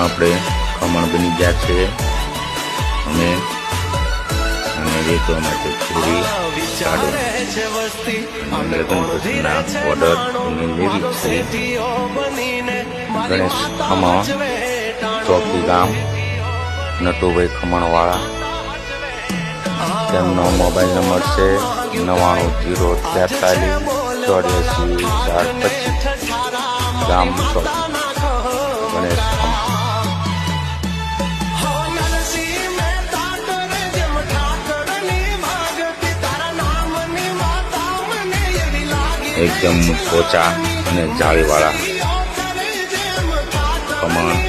આપણે ખમણ બની ગયા છે અને વેચવા માટે પૂરી અને લગ્ન પછીના ઓર્ડર અમે લેવી છે. ગણેશ ખમણ, ચોકી ગામ, નટુભાઈ ખમણવાળા. તેમનો મોબાઈલ નંબર છે 9904348425, ગામ ચોકી, ગણેશ ખમણ. એકદમ પોચા અને જાળીવાળા ખમણ.